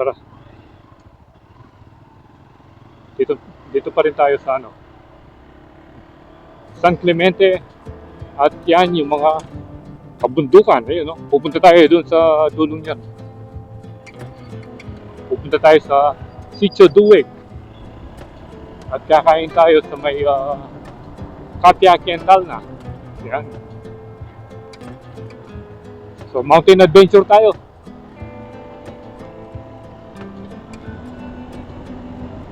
Tara, dito, dito pa rin tayo sa ano, San Clemente. At yan yung mga kabundukan. Ayun, no? Pupunta tayo dun sa dulong yan. Pupunta tayo sa Sitio Duweg. At kakain tayo sa may Katia Kental na. Yan. So, mountain adventure tayo.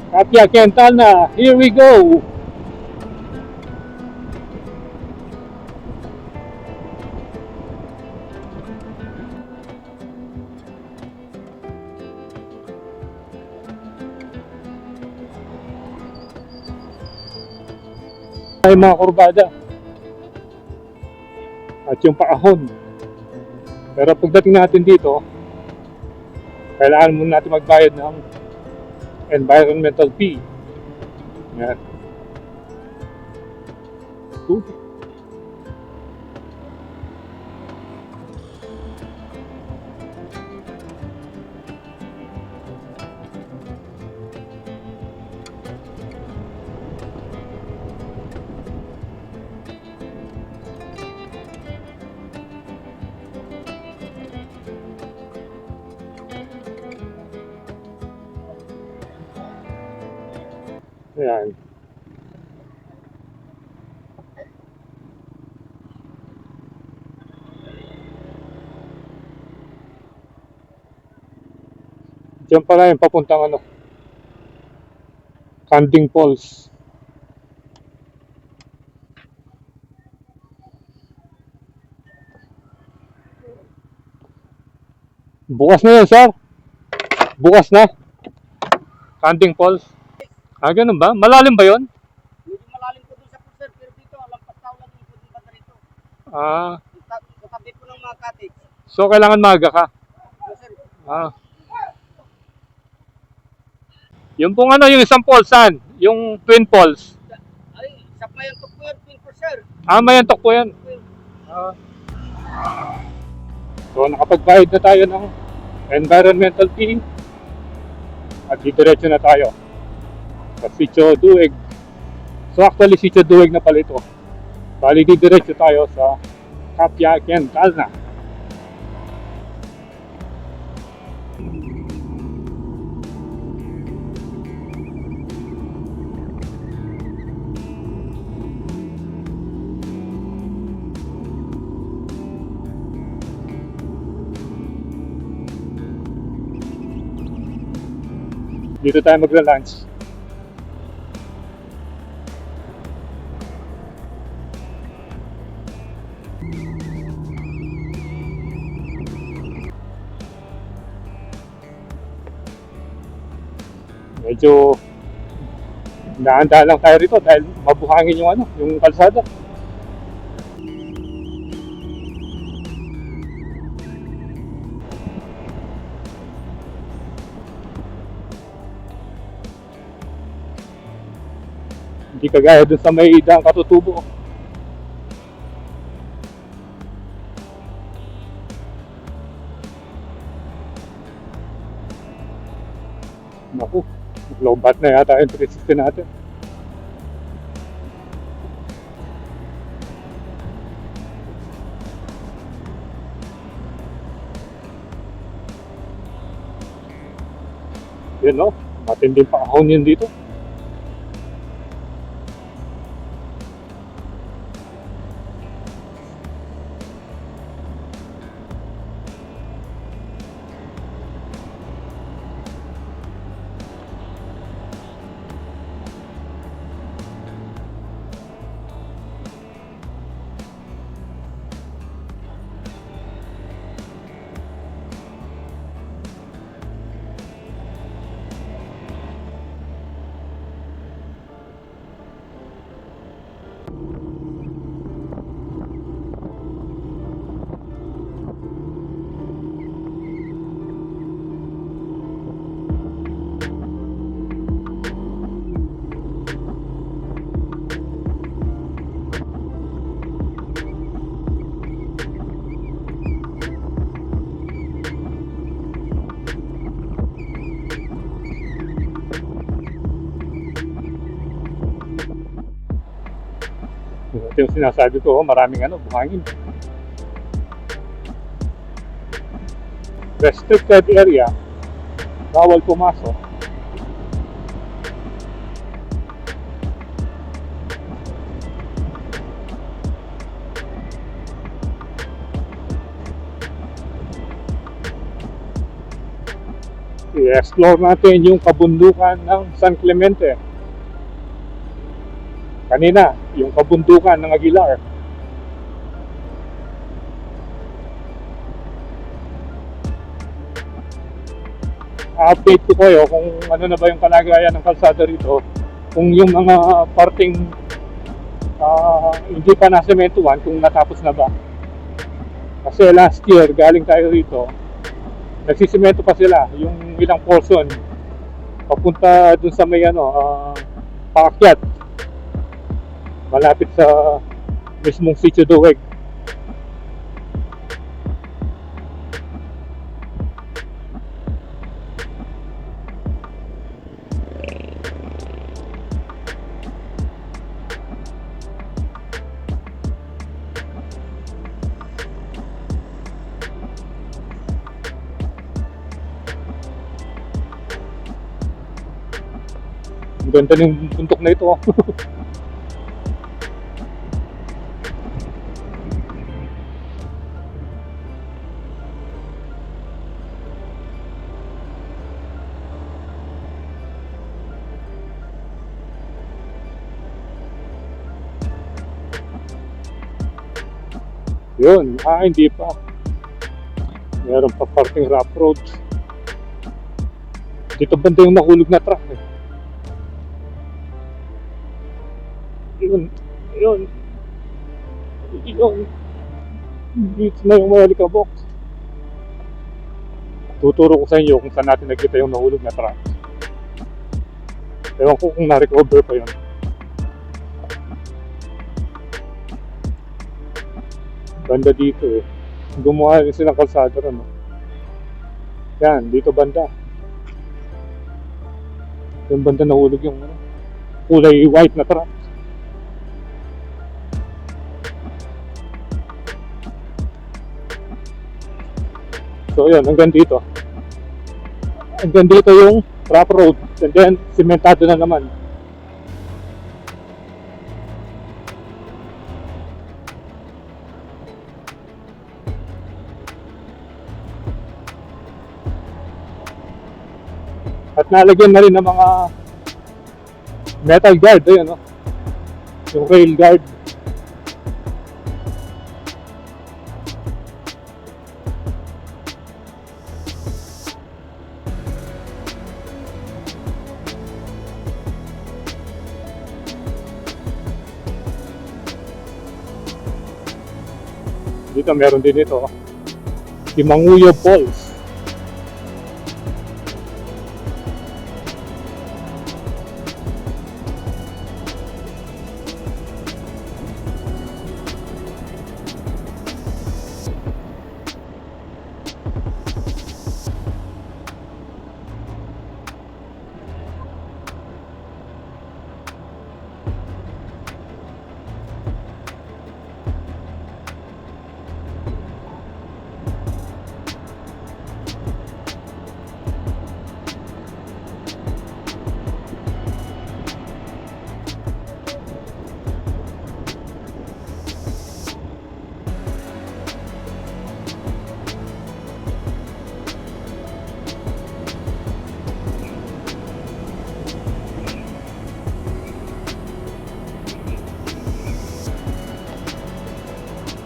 Katia Kental na. Here we go! Ay mga kurbada at yung paahon, pero pagdating natin dito kailangan muna natin magbayad ng environmental fee. Yan. Yan. Diyan pala yung papuntang ano, Canting Falls. Bukas na yun, sir. Bukas na. Canting Falls. Ah, ganun ba? Malalim ba yun? Medyo malalim po doon sa sir, pero dito, lampas tao lang yung pwedeng banda rito. Ah, Sa tabi po ng mga cottage. so kailangan maaga ka. Sir, Ah. Yung pong ano, yung isang falls, saan? Yung Twin Falls. ay, sa Mayantok po yan, Twin for sir. Ah, Mayantok po yan. Ah. So, nakapagbayad na tayo ng environmental fee. At diretso na tayo sa Sitio Duweg. So, actually, Sitio Duweg na pala ito. Bali, diretso tayo sa Katia Kental na. Dito tayo magla-lunch. Medyo dahan-dahan lang tayo rito dahil mabuhangin yung ano, yung kalsada. Hindi kagaya dun sa may Daang Katutubo. Naku, low-bat na yata yung 360 natin. Yun no, matinding paahon yun dito. ito yung sinasabi ko, maraming buhangin. Restricted area, bawal pumasok. I-explore natin yung kabundukan ng San Clemente. Kanina, yung kabundukan ng Aguilar. Update ko kayo kung ano na ba yung kalagayan ng kalsada rito. Kung yung mga parting hindi pa nasementuhan, kung natapos na ba. Kasi last year, galing tayo rito, nagsisemento pa sila yung ilang portion papunta dun sa may paakyat malapit sa mismong Sitio Duweg. Ang ganda ng bundok na ito. Yun, hindi pa. Meron pa parting rough road. Dito banda yung nahulog na truck eh. Yun. Dito na yung may alikabok. Tuturo ko sa inyo kung saan natin nakita yung nahulog na truck. Ewan ko kung na-recover pa yun. Banda dito eh. Gumawa rin silang kalsada rin. Yan, dito banda. Yung banda nahulog yung kulay white na truck. So yun, hanggang dito. Hanggang dito yung rough road. And then, sementado na naman. At nalagyan na rin ng mga metal guard. Ayun, yung rail guard. Dito meron din ito, Timanguyo Falls.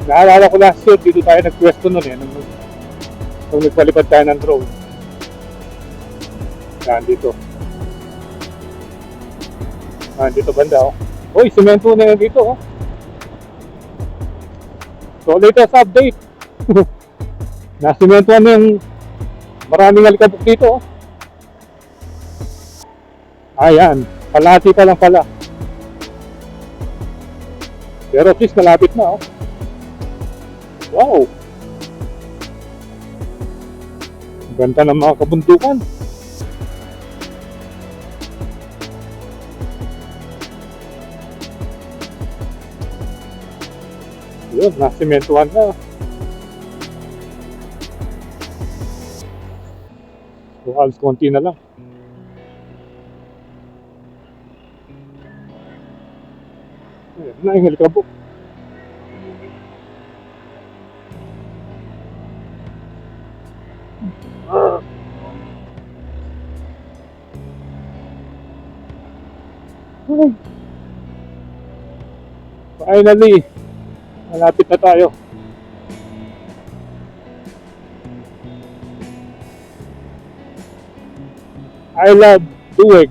Naalala ko last year, dito tayo nag-pwesto nun eh, nung nagpalipad tayo ng drone. Yan, dito. Dito banda, Uy, semento na yan dito, So, latest update. Nasimentoan na yung maraming alikabok dito, Ayan, kalahati pa lang pala. Pero at least malapit na, Wow! Ganda ng mga kabundukan. Yun, nasimentuhan na. So, halos konti na lang. Ayan na yung helikabok. Finally, malapit na tayo. I love Duweg.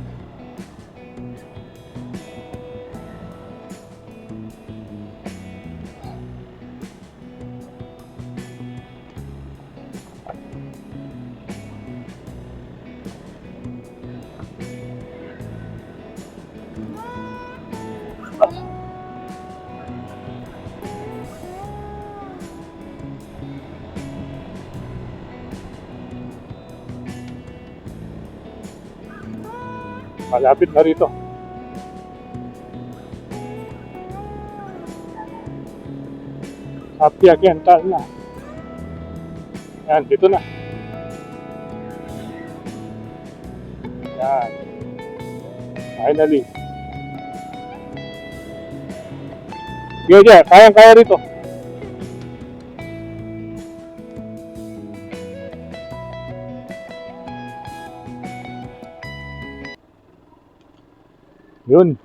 Malapit na rito. Apia Kental na. Yan, dito na. Yan. Finally. Sige, kayang-kaya rito. Yun.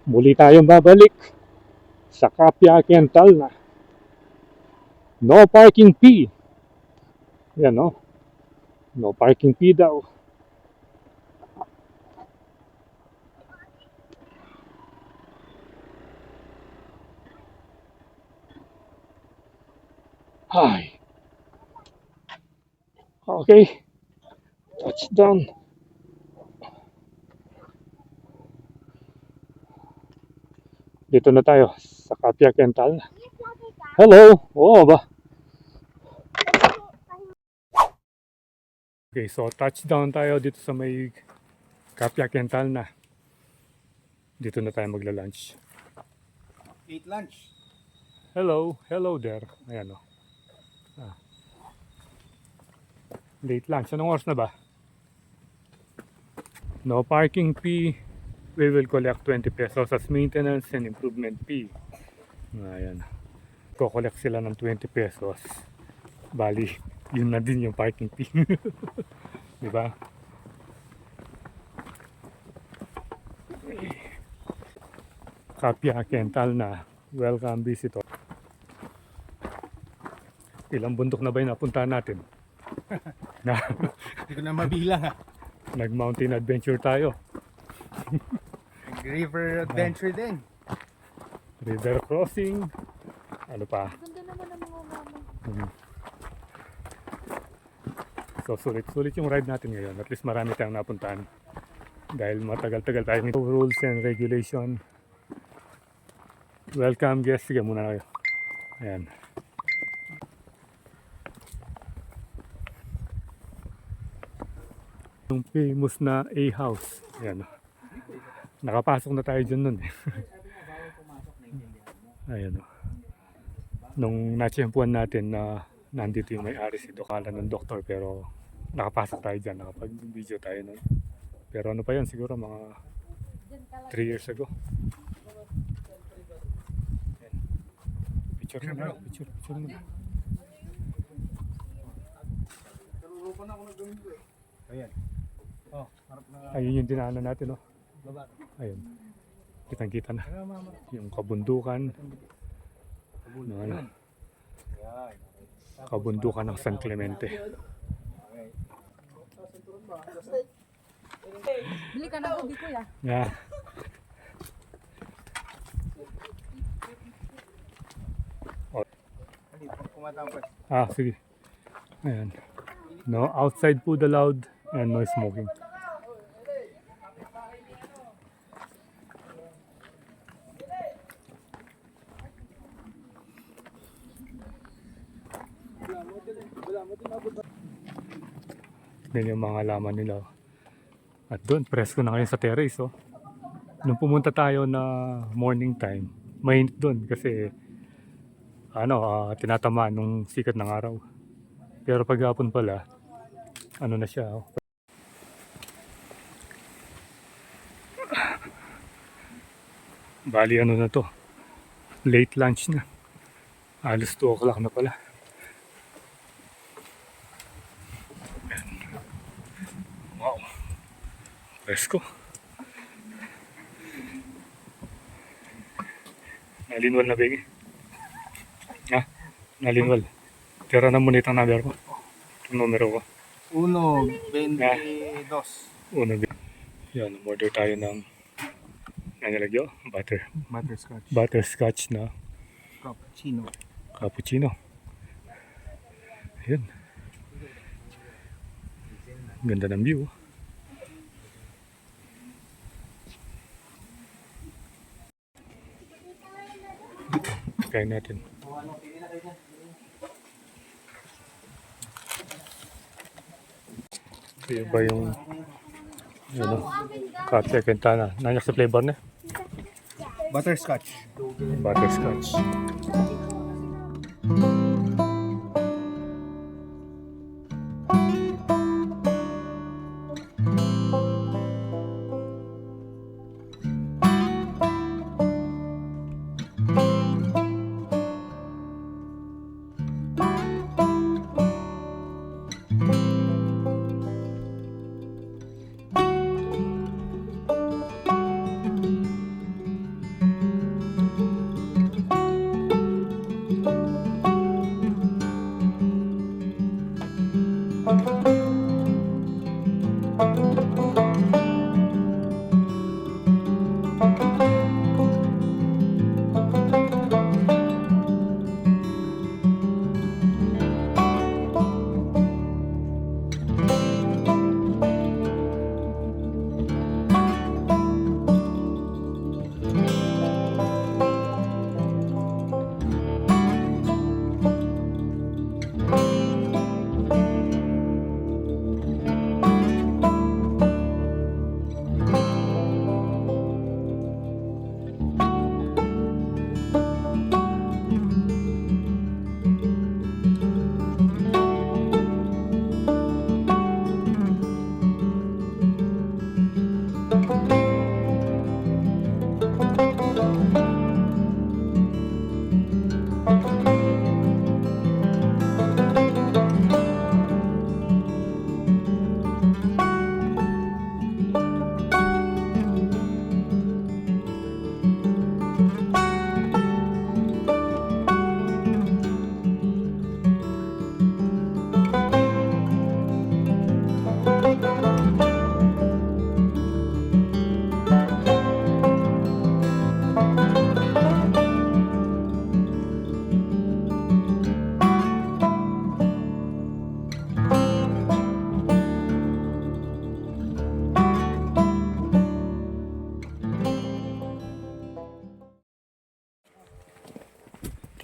Muli tayong babalik sa Apia Kental na. No parking fee. Yan, no? No parking fee daw. Hi. Okay. Touchdown. Dito na tayo sa Apia Kental. Hello. Oo ba? Okay, so touchdown tayo dito sa may Apia Kental na. Dito na tayo magla-lunch. Eat lunch. Hello. Hello there. Ayan o. Late lunch. Anong oras na ba? No parking fee. We will collect 20 pesos as maintenance and improvement fee. Ayan. Ko-collect sila ng 20 pesos. Bali, yun na din yung parking fee. Diba? Apia Kental na. Welcome visitor. Ilang bundok na ba yung napuntahan natin? Na, Hindi ko na mabilang ha. nag-mountain adventure tayo. River adventure din. River crossing. Ano pa? Ganda naman ang mga mama. So sulit-sulit yung ride natin ngayon. At least marami tayong napuntahan. Dahil matagal-tagal tayo nito. Rules and regulation. Welcome guests. Sige muna kayo. Ayan. Yung famous na A-house. Ayan. Nakapasok na tayo dyan nun eh. Ayan o. Nung natsyempuan natin na nandito yung may-ari si Dokala ng doktor, pero nakapasok tayo dyan, nakapag-video tayo nun. Pero ano pa yun, siguro mga 3 years ago. Ayan. Picture mo na, picture mo na. Ayan. Oh, harap na. Ayun yung dinaanan natin, no? Ayun. Kitang-kita na. Yung kabundukan. Ano, kabundukan ng San Clemente. Bili ka na ubi, kuya. Yeah. Sige. Ayan. No outside food allowed and no smoking. Yan yung mga laman nila. At doon, presko na ngayon sa terrace. Oh. Nung pumunta tayo na morning time, mainit doon kasi tinatamaan nung sikat ng araw. Pero paghapon pala, ano na siya, oh. Bali ano na to, late lunch na. Alas 2 o'clock na pala. Wow, presko. Nalinwal na bigi. Ha? Nalinwal. Tira na muna itang number ko. Itong numero ko. 1.22. Una bigi. Yan, order tayo ng nalagyo, Butterscotch. butterscotch na Cappuccino. cappuccino. Ayan. Ganda ng view. Kain natin. Ito ba yung ano, Katya Quintana. Nanyak sa flavor na. Butterscotch. Butterscotch.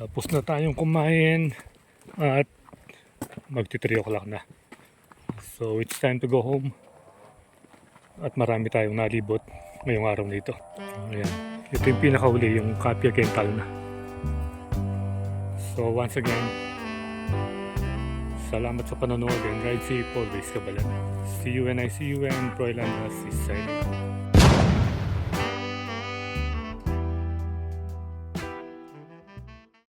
Tapos na tayong kumain at magti 3 o'clock na. So it's time to go home. At marami tayong nalibot ngayong araw na ito. Ayan. Ito yung pinakauli, yung Kapia Kental na. So once again, salamat sa panonood and ride safe always, kabalan. See you when I see you, and Proyland is signing.